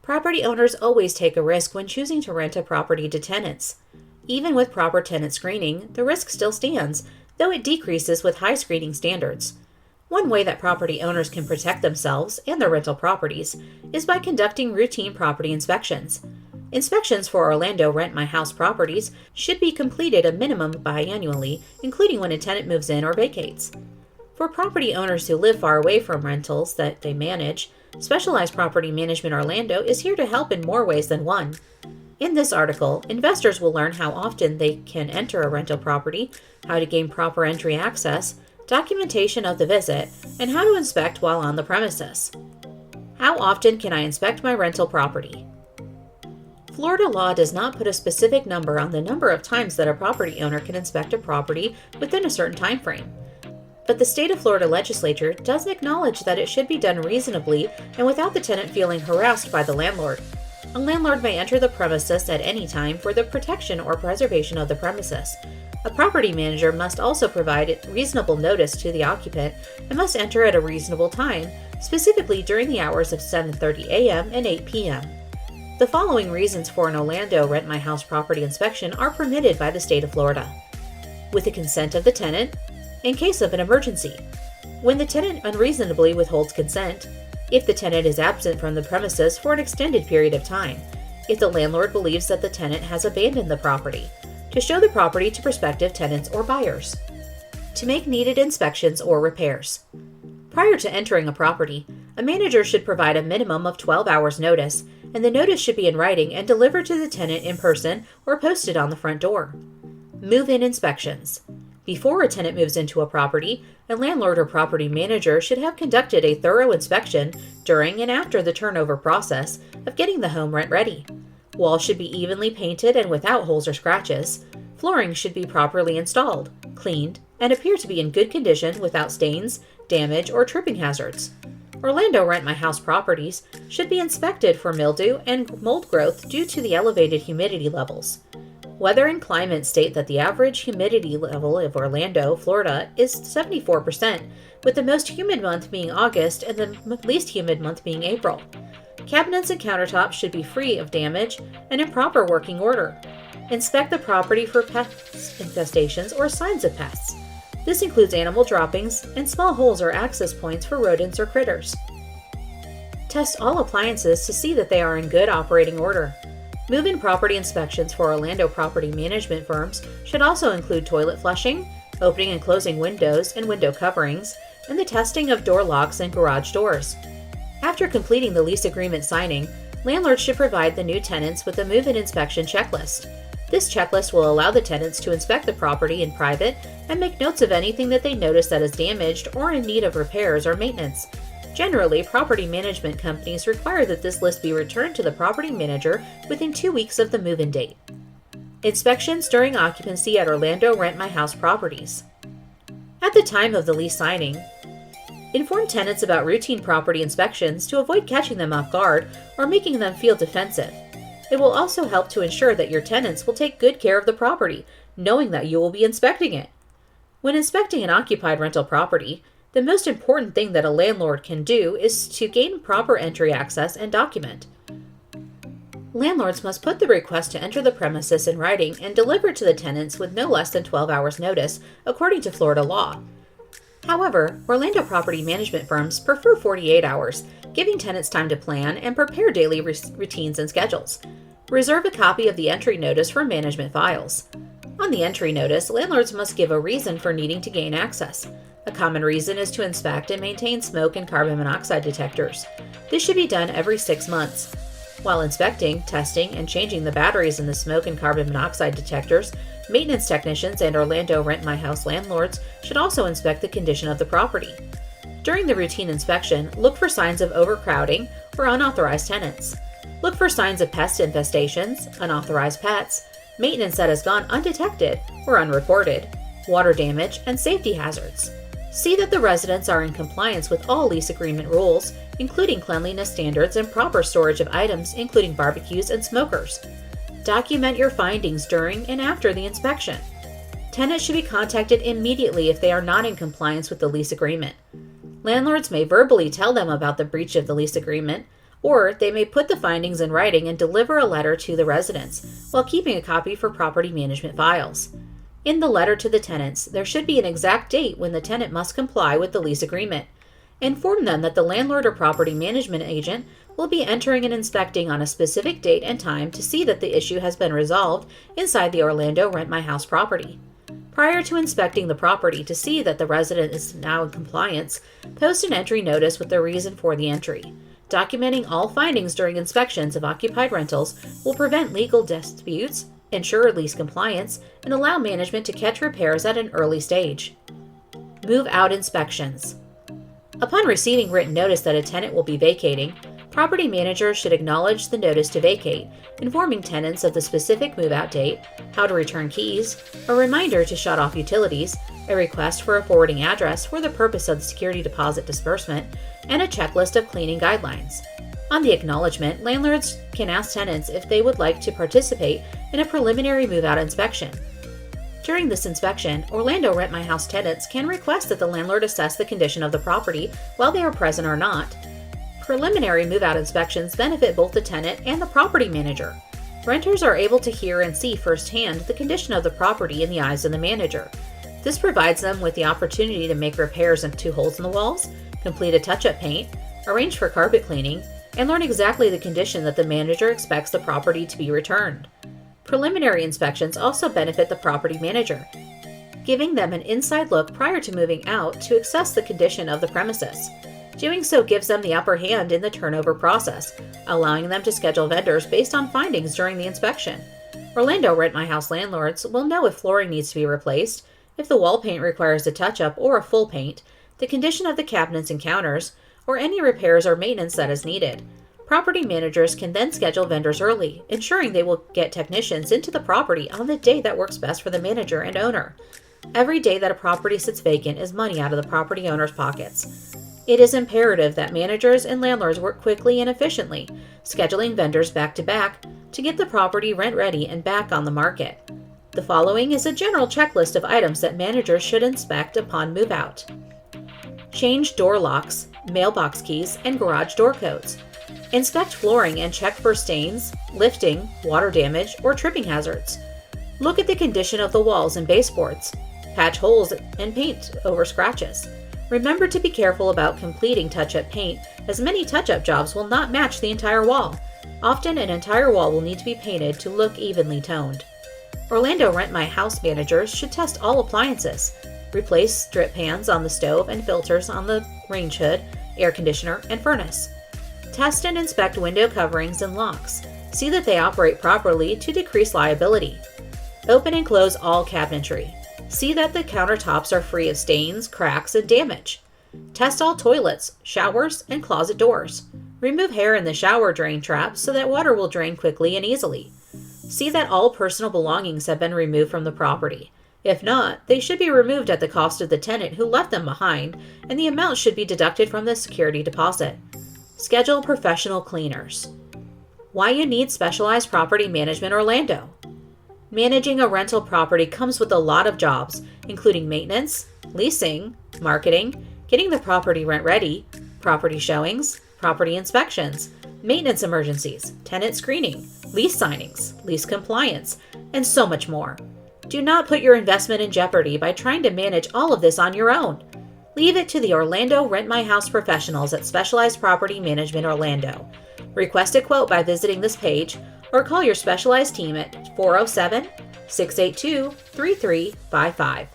Property owners always take a risk when choosing to rent a property to tenants. Even with proper tenant screening, the risk still stands, though it decreases with high screening standards. One way that property owners can protect themselves and their rental properties is by conducting routine property inspections. Inspections for Orlando Rent My House properties should be completed a minimum biannually, including when a tenant moves in or vacates. For property owners who live far away from rentals that they manage, Specialized Property Management Orlando is here to help in more ways than one. In this article, investors will learn how often they can enter a rental property, how to gain proper entry access, documentation of the visit, and how to inspect while on the premises. How often can I inspect my rental property? Florida law does not put a specific number on the number of times that a property owner can inspect a property within a certain time frame. But the state of Florida legislature does acknowledge that it should be done reasonably and without the tenant feeling harassed by the landlord. A landlord may enter the premises at any time for the protection or preservation of the premises. A property manager must also provide reasonable notice to the occupant and must enter at a reasonable time, specifically during the hours of 7:30 a.m. and 8 p.m. The following reasons for an Orlando Rent My House property inspection are permitted by the state of Florida. With the consent of the tenant, in case of an emergency, when the tenant unreasonably withholds consent, if the tenant is absent from the premises for an extended period of time, if the landlord believes that the tenant has abandoned the property, to show the property to prospective tenants or buyers, to make needed inspections or repairs. Prior to entering a property, a manager should provide a minimum of 12 hours notice, and the notice should be in writing and delivered to the tenant in person or posted on the front door. Move-in inspections. Before a tenant moves into a property, a landlord or property manager should have conducted a thorough inspection during and after the turnover process of getting the home rent ready. Walls should be evenly painted and without holes or scratches. Flooring should be properly installed, cleaned, and appear to be in good condition without stains, damage, or tripping hazards. Orlando Rent My House properties should be inspected for mildew and mold growth due to the elevated humidity levels. Weather and climate state that the average humidity level of Orlando, Florida is 74%, with the most humid month being August and the least humid month being April. Cabinets and countertops should be free of damage and in proper working order. Inspect the property for pest infestations or signs of pests. This includes animal droppings and small holes or access points for rodents or critters. Test all appliances to see that they are in good operating order. Move-in property inspections for Orlando property management firms should also include toilet flushing, opening and closing windows and window coverings, and the testing of door locks and garage doors. After completing the lease agreement signing, landlords should provide the new tenants with a move-in inspection checklist. This checklist will allow the tenants to inspect the property in private and make notes of anything that they notice that is damaged or in need of repairs or maintenance. Generally, property management companies require that this list be returned to the property manager within 2 weeks of the move-in date. Inspections during occupancy at Orlando Rent My House properties. At the time of the lease signing, inform tenants about routine property inspections to avoid catching them off guard or making them feel defensive. It will also help to ensure that your tenants will take good care of the property, knowing that you will be inspecting it. When inspecting an occupied rental property, the most important thing that a landlord can do is to gain proper entry access and document. Landlords must put the request to enter the premises in writing and deliver it to the tenants with no less than 12 hours notice, according to Florida law. However, Orlando property management firms prefer 48 hours, giving tenants time to plan and prepare daily routines and schedules. Reserve a copy of the entry notice for management files. On the entry notice, landlords must give a reason for needing to gain access. A common reason is to inspect and maintain smoke and carbon monoxide detectors. This should be done every 6 months. While inspecting, testing, and changing the batteries in the smoke and carbon monoxide detectors, maintenance technicians and Orlando Rent My House landlords should also inspect the condition of the property. During the routine inspection, look for signs of overcrowding or unauthorized tenants. Look for signs of pest infestations, unauthorized pets, maintenance that has gone undetected or unreported, water damage, and safety hazards. See that the residents are in compliance with all lease agreement rules, including cleanliness standards and proper storage of items, including barbecues and smokers. Document your findings during and after the inspection. Tenants should be contacted immediately if they are not in compliance with the lease agreement. Landlords may verbally tell them about the breach of the lease agreement. or they may put the findings in writing and deliver a letter to the residents, while keeping a copy for property management files. In the letter to the tenants, there should be an exact date when the tenant must comply with the lease agreement. Inform them that the landlord or property management agent will be entering and inspecting on a specific date and time to see that the issue has been resolved inside the Orlando Rent My House property. Prior to inspecting the property to see that the resident is now in compliance, post an entry notice with the reason for the entry. Documenting all findings during inspections of occupied rentals will prevent legal disputes, ensure lease compliance, and allow management to catch repairs at an early stage. Move out inspections. Upon receiving written notice that a tenant will be vacating, property managers should acknowledge the notice to vacate, informing tenants of the specific move-out date, how to return keys, a reminder to shut off utilities, a request for a forwarding address for the purpose of the security deposit disbursement, and a checklist of cleaning guidelines. On the acknowledgement, landlords can ask tenants if they would like to participate in a preliminary move-out inspection. During this inspection, Orlando Rent My House tenants can request that the landlord assess the condition of the property while they are present or not. Preliminary move-out inspections benefit both the tenant and the property manager. Renters are able to hear and see firsthand the condition of the property in the eyes of the manager. This provides them with the opportunity to make repairs into holes in the walls, complete a touch-up paint, arrange for carpet cleaning, and learn exactly the condition that the manager expects the property to be returned. Preliminary inspections also benefit the property manager, giving them an inside look prior to moving out to assess the condition of the premises. Doing so gives them the upper hand in the turnover process, allowing them to schedule vendors based on findings during the inspection. Orlando Rent My House landlords will know if flooring needs to be replaced, if the wall paint requires a touch-up or a full paint, the condition of the cabinets and counters, or any repairs or maintenance that is needed. Property managers can then schedule vendors early, ensuring they will get technicians into the property on the day that works best for the manager and owner. Every day that a property sits vacant is money out of the property owner's pockets. It is imperative that managers and landlords work quickly and efficiently, scheduling vendors back-to-back to get the property rent-ready and back on the market. The following is a general checklist of items that managers should inspect upon move-out. Change door locks, mailbox keys, and garage door codes. Inspect flooring and check for stains, lifting, water damage, or tripping hazards. Look at the condition of the walls and baseboards. Patch holes and paint over scratches. Remember to be careful about completing touch-up paint, as many touch-up jobs will not match the entire wall. Often, an entire wall will need to be painted to look evenly toned. Orlando Rent My House managers should test all appliances. Replace strip pans on the stove and filters on the range hood, air conditioner, and furnace. Test and inspect window coverings and locks. See that they operate properly to decrease liability. Open and close all cabinetry. See that the countertops are free of stains, cracks, and damage. Test all toilets, showers, and closet doors. Remove hair in the shower drain traps so that water will drain quickly and easily. See that all personal belongings have been removed from the property. If not, they should be removed at the cost of the tenant who left them behind, and the amount should be deducted from the security deposit. Schedule professional cleaners. Why you need specialized property management Orlando. Managing a rental property comes with a lot of jobs, including maintenance, leasing, marketing, getting the property rent ready, property showings, property inspections, maintenance emergencies, tenant screening, lease signings, lease compliance, and so much more. Do not put your investment in jeopardy by trying to manage all of this on your own. Leave it to the Orlando Rent My House professionals at Specialized Property Management Orlando. Request a quote by visiting this page or call your specialized team at 407-682-3355.